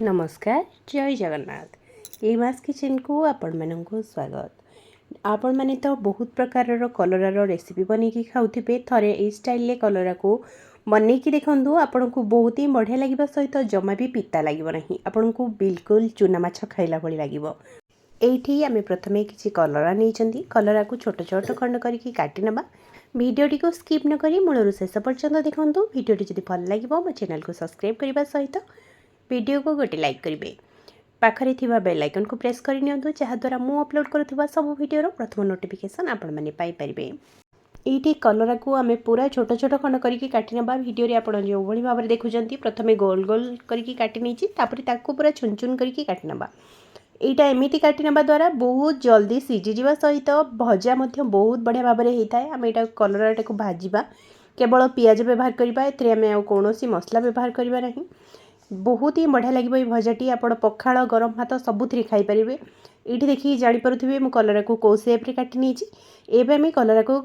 नमस्कार जय जगन्नाथ एमास किचन को आपण मानक स्वागत। आपण माने तो बहुत प्रकार कलरार रेसिपी बनैकी खाऊे थरे ये स्टाइल कलरा को बनैकी देखु आपन को बहुत ही बढ़िया लगे सहित जमा भी पिता लगे ना आपन को बिल्कुल चूना माछ खाइला भली लगे। एठी आमे प्रथमे किसी कलरा नहीं कलरा को छोट छोट खंड करके काटी नबा। वीडियोटी को स्किप न करी मूलर शेष पर्यंत देखूँ। वीडियोटी जदि भल लगे मो चैनल को सब्सक्राइब करने सहित वीडियो को गोटे लाइक करेंगे। पाखरे थिबा बेल आइकन को प्रेस कर नियंतु जहाँद्वारा मु अपलोड करुवा सब वीडियो प्रथम नोटिफिकेशन आपण मैंने पाइपर। ये कलरा को आम पूरा छोट छोट खंड करके काटी नबा। वीडियो आप जो भाव में देखुं प्रथम गोल गोल करके काटी नहीं पूरा छुन छुन करके काटी नबा। यहाँ एमती काटी नबा द्वारा बहुत जल्दी सीझीजा सहित भजा बहुत बढ़िया भाव में होता है। आम यहाँ कलराटा को भाजवा केवल पियाज व्यवहार करवा एम कौन मसला व्यवहार करवा नहीं। बहुत ही बढ़िया लगे भजाटी आप पखाड़ गरम भात सबुथ खाईपर। ये देखिए जापे मुझे कलरा को कौ सेप्रे काटी नहीं। एवं कलरा को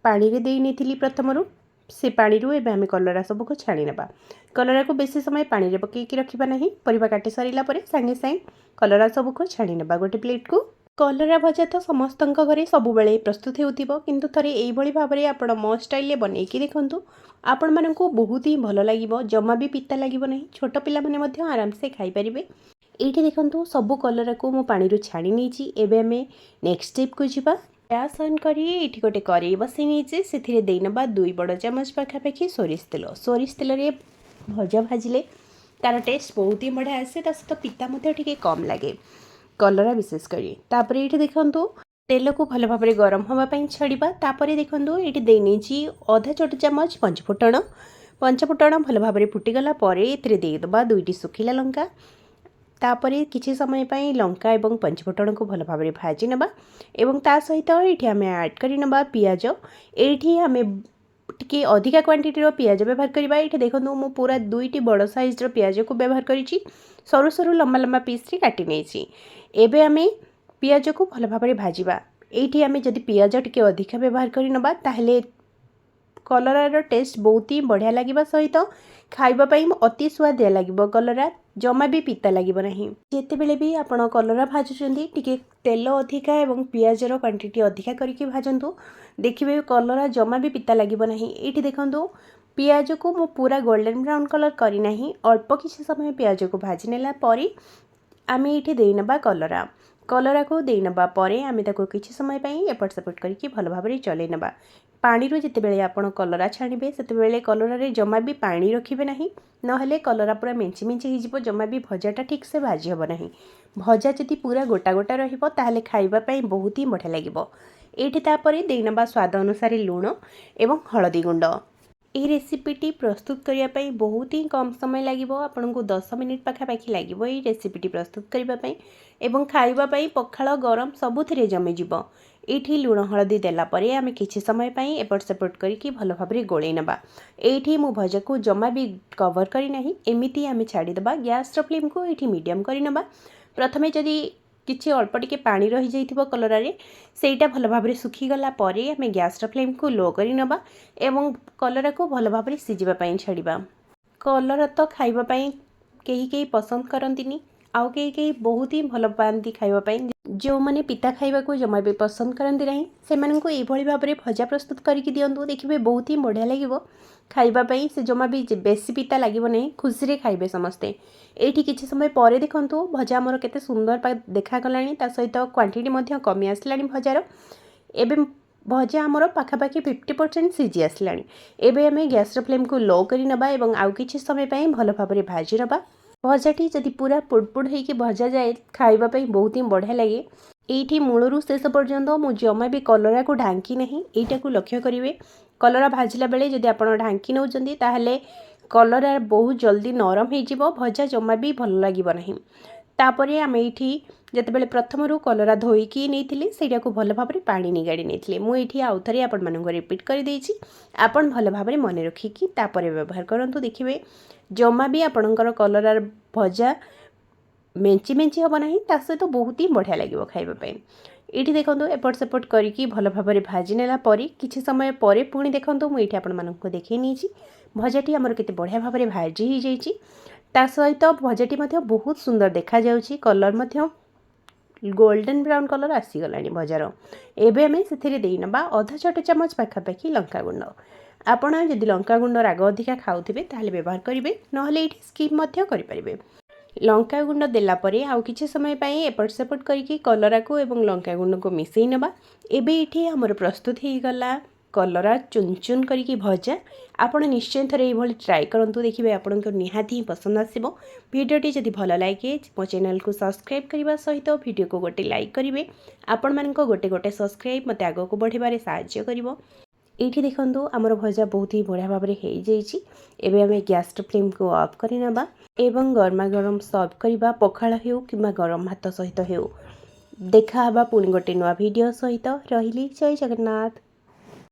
पानी रे दे नहीं प्रथम से पानी रू एवं कलरा सबको छाणी नबा। कलरा को बेसी समय पानी रे पकईकी रखा ना। परिवा काटी सारा सांगे सांगे कलरा सबको छाणी नबा गोटे प्लेट को। कलरा भजा तो समस्त घरे सब बेले प्रस्तुत हो किंतु थरे यही भाव में आप मो स्टाइल बनैकी देखु आपण मानक बहुत ही भल लगे। जमा भी पिता लगे ना। छोट पिला माने आराम से खाईपर। ये देखो सबू कलरा को मु पानी छाणी नहीं। एवं आम नेक्स्ट स्टेप को जीवा। गैस ऑन करी ये गोटे कड़े बसई नहीं से देनबा 2 बड़ चामच पाखापाखि सोरिष तेल रे भजा भाजिले तार टेस्ट बहुत ही बढ़िया आसे। सहित पिता टे कम लगे कलरा विशेषकर। ये देखु तेल को भल भाव में गरम होगापाई छाड़ा। तापर देखो ये देनी अधा छोट चामच पंचफुटण भल भाव में फुटीगला देदबा 2टी सुखिला लंका। तापर किसी समय पाई लंका एवं पंचफुटण को भल भाव में भाजी नबा। एवं ता सहित ये आम ऐड कर नबा पियाज। ये आम टी अधिका क्वांटिटी पियाज व्यवहार करवा। ये देखो मु पूरा 2टी बड़ साइज्र पियाज को व्यवहार करी सरू सरू लंबा लंबा पीस काटी नहीं। एवं आम पियाज को भल भाव में भाजवा। ये आम जदि पियाज टी अधिका व्यवहार कर नबा ताहले कलरार टेस्ट बहुत ही बढ़िया लगे सहित खावाई अति स्वादिया लगे। कलरा जमा भी पिता लगे ना। जितेबले भी आप कलरा भाजुंट टी तेल अधिका और पियाजर क्वांटिटी अधिका करके भाजतु देखिए कलरा जमा भी पिता लगे ना। ये देखो पियाज को मु पूरा गोल्डन ब्राउन कलर करना। अल्प किसी समय पियाज को भाजी नेला परी आम ये देनबा कलरा को देनबा परे आम किसी समय एपट सेपट करके भल भाव में चलै नबा। पानी रू जितेबले आपण कलरा छाणिबे सेतेबेले कलरा रे जमा भी पानी रखिबे नहीं। नहेले कलरा पूरा मेंची मेंची हो जमा भी भजाटा ठीक से भाजी हम ना। भजा जदि पूरा गोटा गोटा रहिबो ताहले खाइबा पई बहुत ही बढ़िया लगिबो। एठी तापरे देनबा स्वाद अनुसार लूण एवं हळदी गुंड। ये रेसिपीटी प्रस्तुत करने बहुत ही कम समय लगे। आपन को 10 मिनिट पाखापाखि लगे ये रेसिपीटी प्रस्तुत करने एवं खावाई पखाड़ गरम सबुथ जमीज। ये लुण हलदी देलापर आम किसी समय एपट सेपट करके भल भाव में गोल नबा। ये मु भजा को जमा भी कवर करना एमती आम छाड़ीदबा। गैस फ्लेम को ये मीडियम करनबा। प्रथमे जदि किछि अल्प टिके पानी रही जाइथिबो कलरा रे सेटा भल भाव में सुखीगला परे आम गैस फ्लेम को लो कर नबा एवं कलरा को भल भाव में सीझिबा पई छाड़ीबा। कलरा तो खाइबा पई कई पसंद करंतिनी आउ कई बहुत ही भल पाती खाइबा जो मैंने पिता खाइबा को जमा भी पसंद करती ना से भाव में भजा प्रस्तुत करके दिंतु देखिए बहुत ही बढ़िया लगे खाइबाई। से जमा भी बेसी पिता लगे ना खुशी रे खाइबे समस्ते। ये किसी समय पर देखु भजा आमर केते सुंदर देखागला सहित क्वांटिटी कमी आसला भजार। एवं भजा आमर पाखापाखि 50% सीझी आसला। एवं आम गैस फ्लेम को लो कर नबा एवं आउ किछि समय भल भाव में भाजी नबा। भजाटी जदि पूरा पुड़पुड़ होकर भजा जाए खावाई बहुत ही बढ़िया लगे। ये मूलरू शेष पर्यंत मु जमा भी कलरा को ढांकी नहीं। यहाँ को लक्ष्य करेंगे कलरा भाजला बेले जदि आप ढांकी नौचंती ताहले कलरा बहुत जल्दी नरम हो भजा जमा भी भल लगे ना। तापर आम ये जितेबाला प्रथम कलरा धोईकी नहीं से भल भाव में पानी निगाड़ी नहीं मुझे आउ थे आपण मानक रिपीट कर देछि। आपण भल भाव में मन रखिकी तापर व्यवहार करंतु देखिए जमा भी आपणकर कलरार भजा मेंची मेंची हम ना सहित बहुत ही बढ़िया लगे खाइबाई। ये देखो एपट सेपट करके भल भाव में भाजी नेला परी किछि समय पर पुणी देखो मुझे आपण मानक देखी नहीं भजाटी आमर केते बढ़िया भाव में भाजी हो जाइए। ତା ସହିତ ଭଜାଟି ମଧ୍ୟ ବହୁତ ସୁନ୍ଦର ଦେଖାଯାଉଛି। କଲର୍ ମଧ୍ୟ ଗୋଲ୍ଡେନ୍ ବ୍ରାଉନ୍ କଲର୍ ଆସିଗଲାଣି ଭଜାର। ଏବେ ଆମେ ସେଥିରେ ଦେଇନେବା ଅଧା ଛୋଟ ଚାମଚ ପାଖାପାଖି ଲଙ୍କାଗୁଣ୍ଡ। ଆପଣ ଯଦି ଲଙ୍କାଗୁଣ୍ଡ ରାଗ ଅଧିକା ଖାଉଥିବେ ତାହେଲେ ବ୍ୟବହାର କରିବେ, ନହେଲେ ଏଇଠି ସ୍କିପ୍ ମଧ୍ୟ କରିପାରିବେ। ଲଙ୍କାଗୁଣ୍ଡ ଦେଲା ପରେ ଆଉ କିଛି ସମୟ ପାଇଁ ଏପଟ ସେପଟ କରିକି କଲରାକୁ ଏବଂ ଲଙ୍କାଗୁଣ୍ଡକୁ ମିଶାଇ ନେବା। ଏବେ ଏଇଠି ଆମର ପ୍ରସ୍ତୁତ ହେଇଗଲା କଲରା ଚୁନ ଚୁନ କରିକି ଭଜା। ଆପଣ ନିଶ୍ଚୟ ଥରେ ଏଇଭଳି ଟ୍ରାଏ କରନ୍ତୁ, ଦେଖିବେ ଆପଣଙ୍କୁ ନିହାତି ହିଁ ପସନ୍ଦ ଆସିବ। ଭିଡ଼ିଓଟି ଯଦି ଭଲ ଲାଗେ ମୋ ଚ୍ୟାନେଲକୁ ସବସ୍କ୍ରାଇବ୍ କରିବା ସହିତ ଭିଡ଼ିଓକୁ ଗୋଟେ ଲାଇକ୍ କରିବେ। ଆପଣମାନଙ୍କ ଗୋଟେ ସବସ୍କ୍ରାଇବ୍ ମୋତେ ଆଗକୁ ବଢ଼ିବାରେ ସାହାଯ୍ୟ କରିବ। ଏଇଠି ଦେଖନ୍ତୁ ଆମର ଭଜା ବହୁତ ହି ବଢ଼ିଆ ଭାବରେ ହେଇଯାଇଛି। ଏବେ ଆମେ ଗ୍ୟାସ୍ର ଫ୍ଲେମ୍କୁ ଅଫ୍ କରିନେବା ଏବଂ ଗରମା ଗରମ ସର୍ଭ କରିବା, ପଖାଳ ହେଉ କିମ୍ବା ଗରମ ଭାତ ସହିତ ହେଉ। ଦେଖା ହେବା ପୁଣି ଗୋଟେ ନୂଆ ଭିଡ଼ିଓ ସହିତ। ରହିଲି, ଜୟ ଜଗନ୍ନାଥ।